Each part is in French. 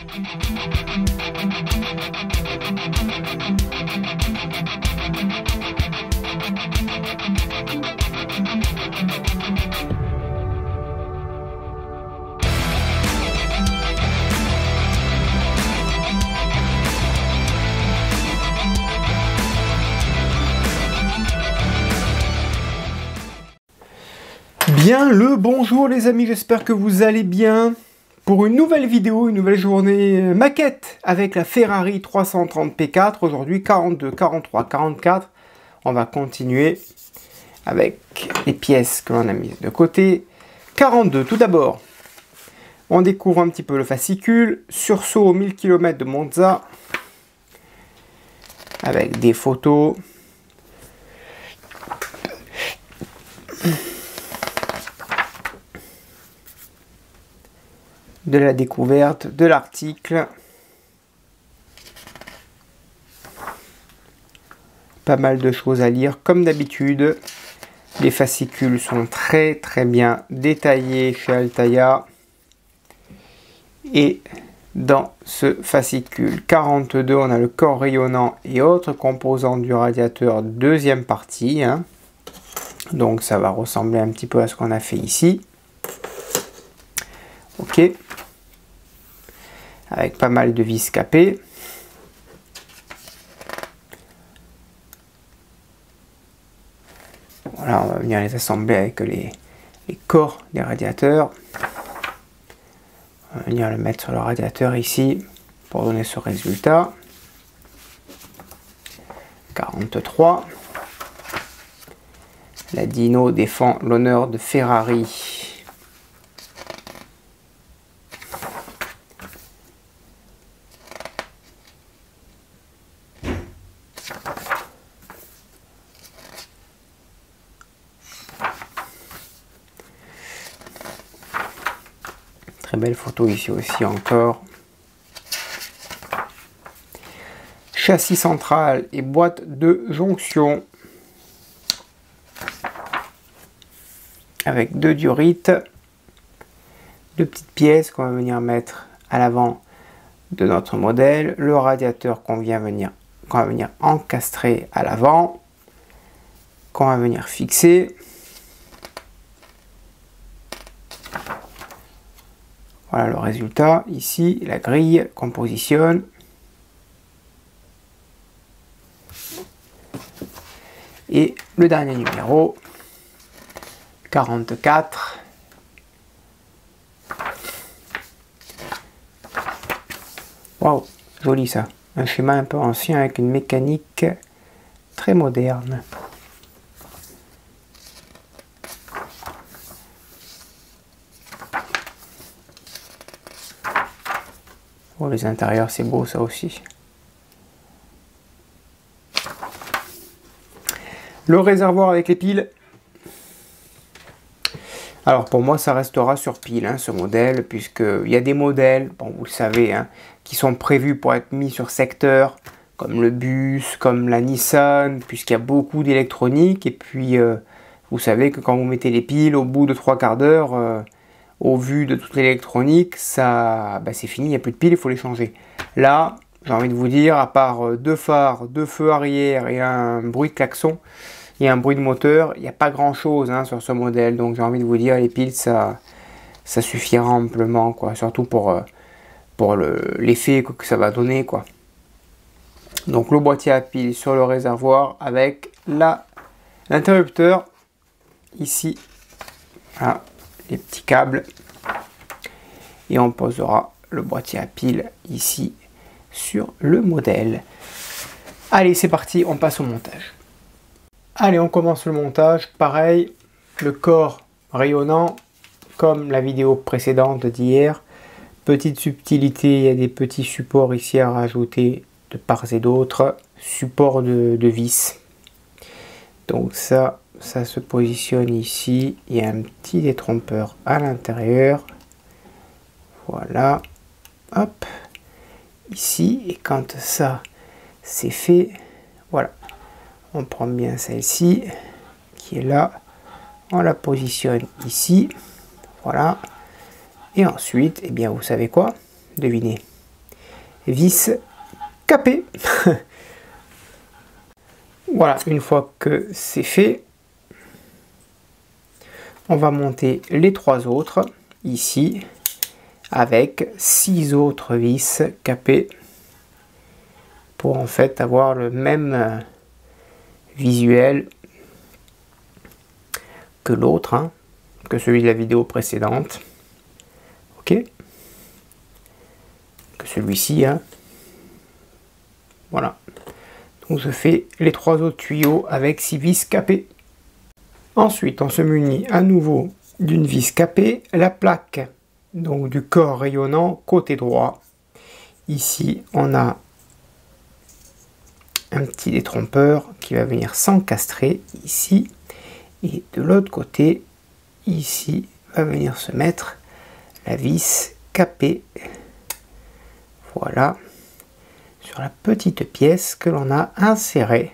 Bien le bonjour les amis, j'espère que vous allez bien pour une nouvelle vidéo, une nouvelle journée maquette avec la Ferrari 330 P4, aujourd'hui 42, 43, 44. On va continuer avec les pièces que l'on a mises de côté. 42, tout d'abord, on découvre un petit peu le fascicule, sursaut aux 1000 km de Monza, avec des photos. De la découverte, de l'article. Pas mal de choses à lire comme d'habitude. Les fascicules sont très bien détaillés chez Altaïa. Et dans ce fascicule 42, on a le corps rayonnant et autres composants du radiateur, deuxième partie. Donc ça va ressembler un petit peu à ce qu'on a fait ici. Ok. Avec pas mal de vis capées. Voilà, on va venir les assembler avec les corps des radiateurs. On va venir le mettre sur le radiateur ici pour donner ce résultat. 43. La Dino défend l'honneur de Ferrari. Très belle photo ici aussi encore. Châssis central et boîte de jonction. Avec deux diorites. Deux petites pièces qu'on va venir mettre à l'avant de notre modèle. Le radiateur qu'on va venir encastrer à l'avant. Qu'on va venir fixer. Voilà le résultat, ici, la grille qu'on positionne. Et le dernier numéro, 44. Waouh, joli ça. Un schéma un peu ancien avec une mécanique très moderne. Oh, les intérieurs, c'est beau ça aussi. Le réservoir avec les piles. Alors pour moi, ça restera sur pile, ce modèle, puisqu'il y a des modèles, bon, vous le savez, qui sont prévus pour être mis sur secteur, comme le bus, comme la Nissan, puisqu'il y a beaucoup d'électronique. Et puis, vous savez que quand vous mettez les piles, au bout de 3/4 d'heure, au vu de toute l'électronique, ça, c'est fini, il n'y a plus de piles, il faut les changer. Là, j'ai envie de vous dire, à part deux phares, deux feux arrière et un bruit de klaxon et un bruit de moteur, il n'y a pas grand chose sur ce modèle. Donc j'ai envie de vous dire, les piles, ça suffira amplement, quoi. Surtout pour l'effet que ça va donner, quoi. Donc le boîtier à piles sur le réservoir avec l'interrupteur ici. Voilà. Les petits câbles, et on posera le boîtier à piles ici sur le modèle. Allez, c'est parti, on passe au montage. Allez, on commence le montage. Pareil, le corps rayonnant comme la vidéo précédente d'hier. Petite subtilité, il y a des petits supports ici à rajouter de part et d'autre. Support de vis. Donc ça se positionne ici. Il y a un petit détrompeur à l'intérieur. Voilà. Hop. Ici. Et quand ça c'est fait, voilà. On prend bien celle-ci qui est là. On la positionne ici. Voilà. Et ensuite, eh bien, vous savez quoi? Devinez. vis capé. Voilà, une fois que c'est fait, on va monter les 3 autres ici avec 6 autres vis capées pour en fait avoir le même visuel que l'autre, hein, que celui de la vidéo précédente. Ok, que celui-ci, hein. Voilà, donc je fais les 3 autres tuyaux avec 6 vis capées. Ensuite on se munit à nouveau d'une vis capée, la plaque donc du corps rayonnant côté droit. Ici on a un petit détrompeur qui va venir s'encastrer ici, et de l'autre côté ici va venir se mettre la vis capée, voilà, sur la petite pièce que l'on a insérée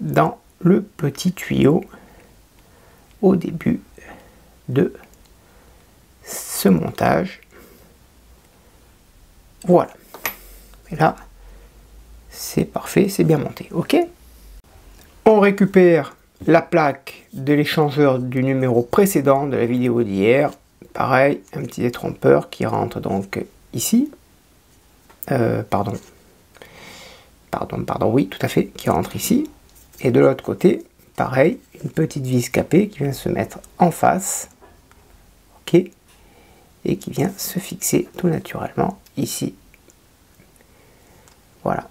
dans le petit tuyau au début de ce montage. Voilà, et là c'est parfait, c'est bien monté. Ok, on récupère la plaque de l'échangeur du numéro précédent de la vidéo d'hier. Pareil, un petit détrompeur qui rentre donc ici. Pardon, oui, tout à fait, qui rentre ici. Et de l'autre côté, pareil, une petite vis capée qui vient se mettre en face. Ok, et qui vient se fixer tout naturellement ici. Voilà.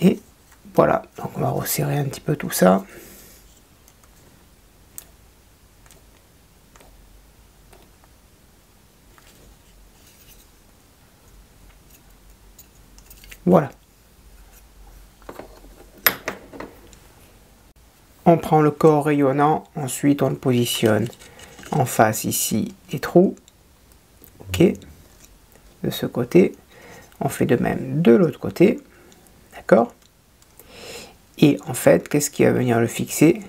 Et voilà, donc on va resserrer un petit peu tout ça. Voilà. On prend le corps rayonnant, ensuite on le positionne en face ici des trous. Ok, de ce côté. On fait de même de l'autre côté. D'accord? Et en fait, qu'est-ce qui va venir le fixer?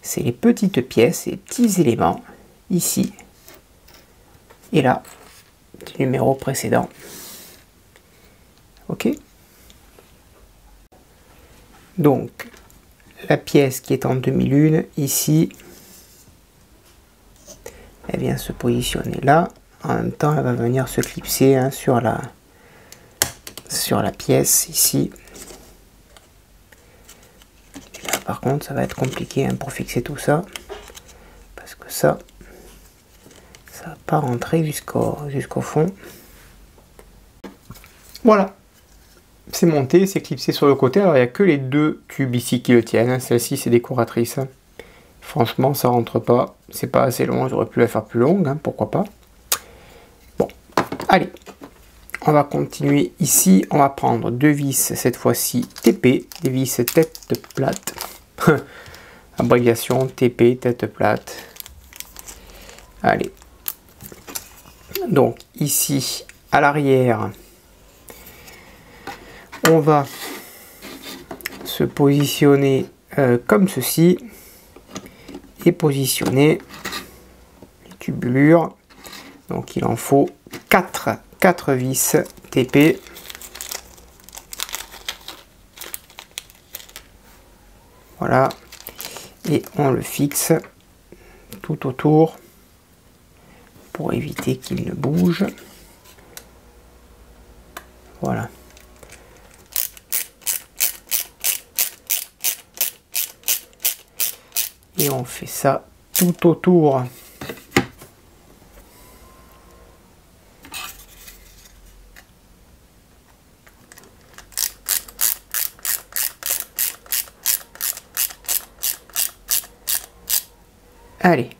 C'est les petites pièces, les petits éléments, ici et là, du numéro précédent. Ok? Donc, la pièce qui est en demi-lune, ici, elle vient se positionner là. En même temps, elle va venir se clipser, hein, sur la pièce, ici. Par contre, ça va être compliqué, hein, pour fixer tout ça, parce que ça va pas rentrer jusqu'au fond. Voilà, c'est monté, c'est clipsé sur le côté. Alors il n'y a que les 2 tubes ici qui le tiennent, hein. Celle-ci c'est décoratrice, hein. Franchement ça rentre pas, c'est pas assez long, j'aurais pu la faire plus longue, hein, pourquoi pas. Bon, allez, on va continuer ici. On va prendre 2 vis, cette fois-ci TP, des vis tête plate. Abréviation TP, tête plate. Allez. Donc ici, à l'arrière, on va se positionner comme ceci et positionner les tubulures. Donc il en faut 4 vis TP. Voilà, et on le fixe tout autour pour éviter qu'il ne bouge. Voilà. Et on fait ça tout autour. Allez,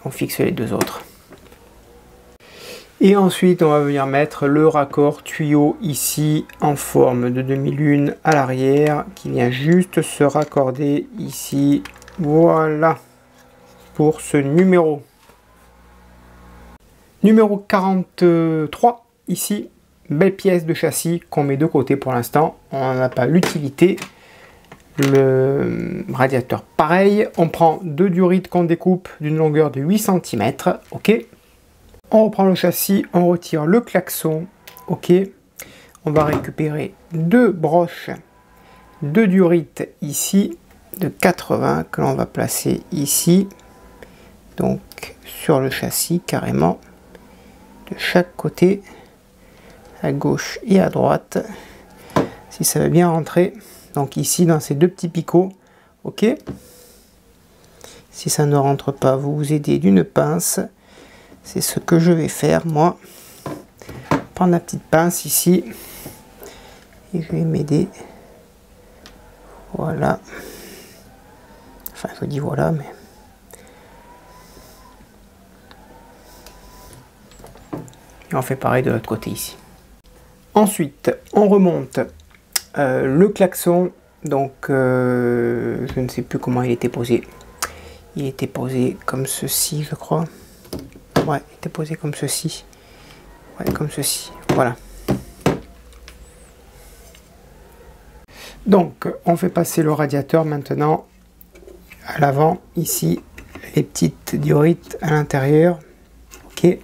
on fixe les 2 autres. Et ensuite, on va venir mettre le raccord tuyau ici en forme de demi-lune à l'arrière qui vient juste se raccorder ici. Voilà, pour ce numéro. Numéro 43 ici. belle pièce de châssis qu'on met de côté pour l'instant. On n'a pas l'utilité. Le radiateur pareil. On prend deux durites qu'on découpe d'une longueur de 8 cm. Ok. On reprend le châssis, on retire le klaxon. Ok. On va récupérer deux broches de durites ici de 80 que l'on va placer ici. Donc sur le châssis carrément de chaque côté, à gauche et à droite, si ça veut bien rentrer. Donc ici dans ces deux petits picots. Ok. Si ça ne rentre pas, vous vous aidez d'une pince. C'est ce que je vais faire moi. Prendre la petite pince ici et je vais m'aider. Voilà. Enfin, je dis voilà, mais et on fait pareil de l'autre côté ici. Ensuite, on remonte le klaxon. Donc, je ne sais plus comment il était posé. Il était posé comme ceci, je crois. Ouais, il était posé comme ceci. Ouais, comme ceci. Voilà. Donc, on fait passer le radiateur maintenant à l'avant, ici, les petites durites à l'intérieur. Ok.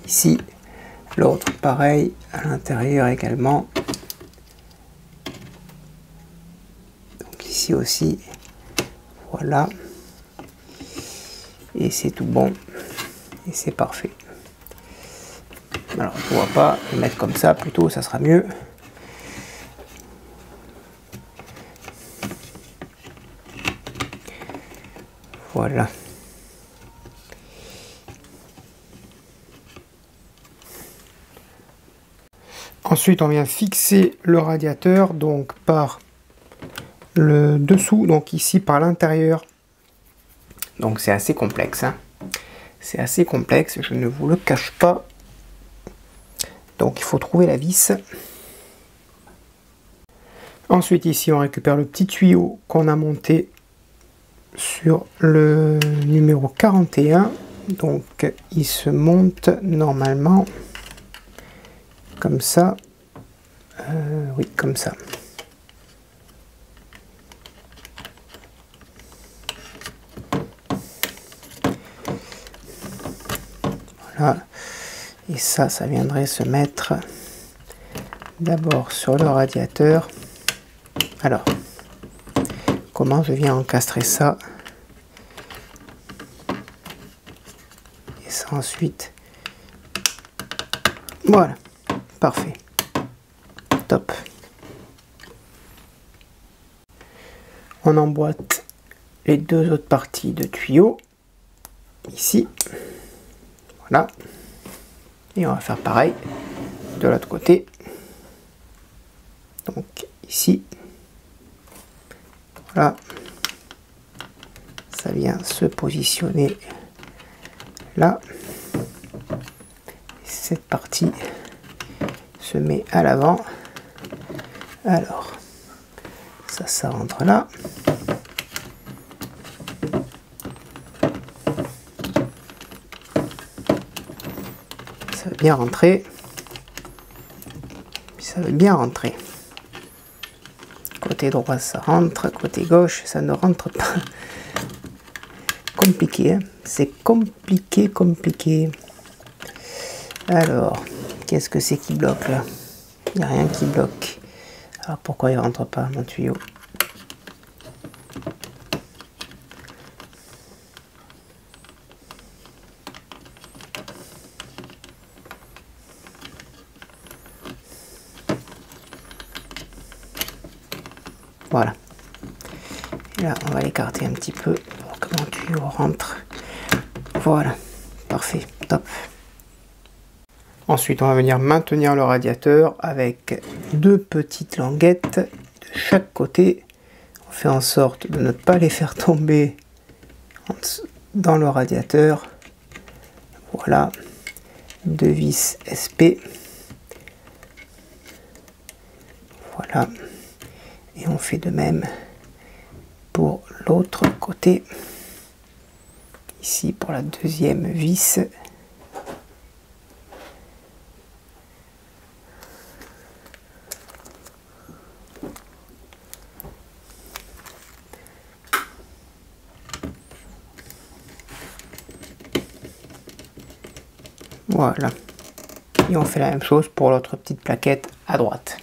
Ici, l'autre pareil, à l'intérieur également. Donc ici aussi, voilà. Et c'est tout bon. Et c'est parfait. Alors, on ne va pas le mettre comme ça, plutôt, ça sera mieux. Voilà. Ensuite, on vient fixer le radiateur donc par le dessous, donc ici par l'intérieur. Donc c'est assez complexe, hein. C'est assez complexe, je ne vous le cache pas. Donc il faut trouver la vis. Ensuite ici on récupère le petit tuyau qu'on a monté sur le numéro 41. Donc il se monte normalement comme ça. Oui, comme ça. Voilà. Et ça viendrait se mettre d'abord sur le radiateur. Alors, comment je viens encastrer ça? Et ça ensuite. Voilà, parfait. Top. On emboîte les deux autres parties de tuyaux. Ici. Voilà. Et on va faire pareil de l'autre côté. Donc ici. Voilà. Ça vient se positionner là. Cette partie se met à l'avant. Alors, ça rentre là. Ça veut bien rentrer. Puis ça veut bien rentrer. Côté droit, ça rentre. Côté gauche, ça ne rentre pas. Compliqué, hein. C'est compliqué, compliqué. Alors, qu'est-ce que c'est qui bloque là? Il n'y a rien qui bloque. Alors pourquoi il ne rentre pas mon tuyau? Voilà. Et là, on va l'écarter un petit peu pour que mon tuyau rentre. Voilà. Parfait. Top. Ensuite, on va venir maintenir le radiateur avec deux petites languettes de chaque côté. On fait en sorte de ne pas les faire tomber dans le radiateur. Voilà. Deux vis SP. Voilà. Et on fait de même pour l'autre côté. Ici pour la deuxième vis. Voilà. Et on fait la même chose pour l'autre petite plaquette à droite.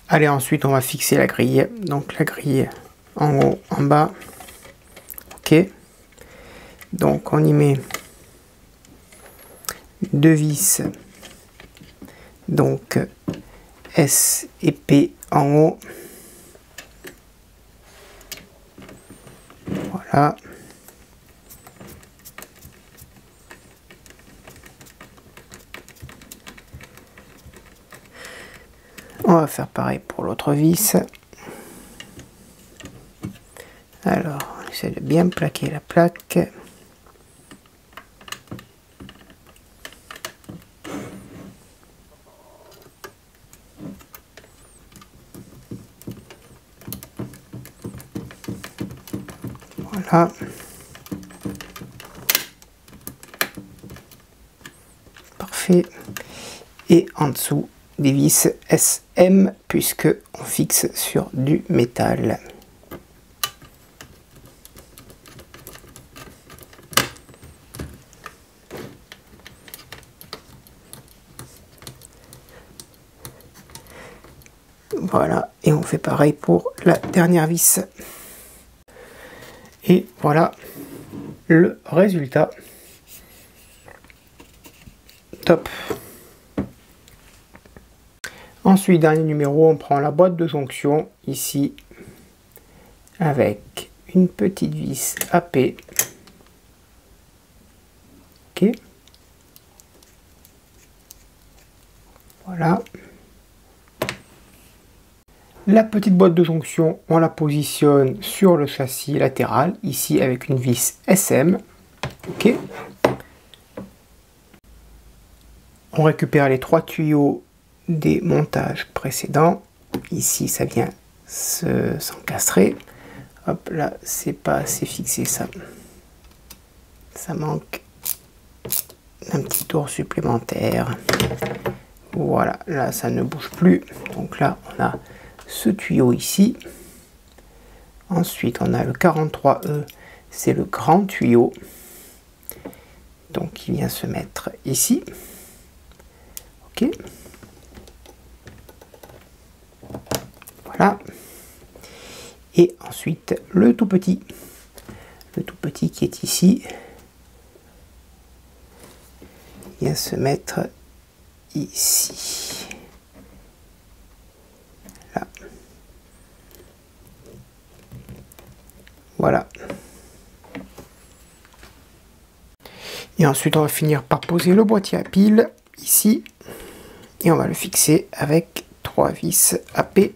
Allez, ensuite on va fixer la grille. Donc la grille en haut, en bas. Ok. Donc on y met 2 vis. Donc S et P en haut. Voilà. On va faire pareil pour l'autre vis. Alors, on essaie de bien plaquer la plaque. Voilà. Parfait. Et en dessous, des vis SM, puisque on fixe sur du métal. Voilà, et on fait pareil pour la dernière vis. Et voilà le résultat. Top. Ensuite, dernier numéro, on prend la boîte de jonction ici avec une petite vis AP. Ok. Voilà. La petite boîte de jonction, on la positionne sur le châssis latéral, ici avec une vis SM. Ok. On récupère les 3 tuyaux des montages précédents. Ici, ça vient s'encastrer. Hop, là, c'est pas assez fixé, ça. Ça manque un petit tour supplémentaire. Voilà, là, ça ne bouge plus. Donc là, on a ce tuyau ici. Ensuite, on a le 43E, c'est le grand tuyau. Donc, il vient se mettre ici. Ok. Voilà. Et ensuite, le tout petit. Le tout petit qui est ici. Il vient se mettre ici. Là. Voilà. Et ensuite, on va finir par poser le boîtier à piles ici. Et on va le fixer avec 3 vis AP.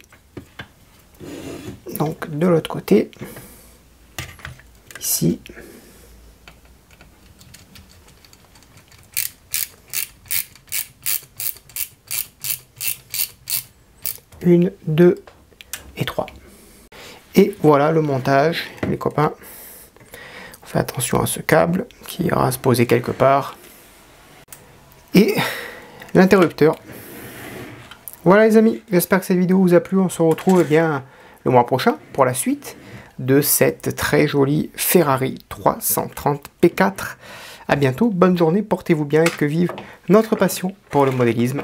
Donc de l'autre côté, ici. Une, 2 et 3. Et voilà le montage, les copains. On fait attention à ce câble qui ira se poser quelque part. Et l'interrupteur. Voilà les amis, j'espère que cette vidéo vous a plu. On se retrouve bien le mois prochain pour la suite de cette très jolie Ferrari 330 P4. A bientôt, bonne journée, portez-vous bien et que vive notre passion pour le modélisme.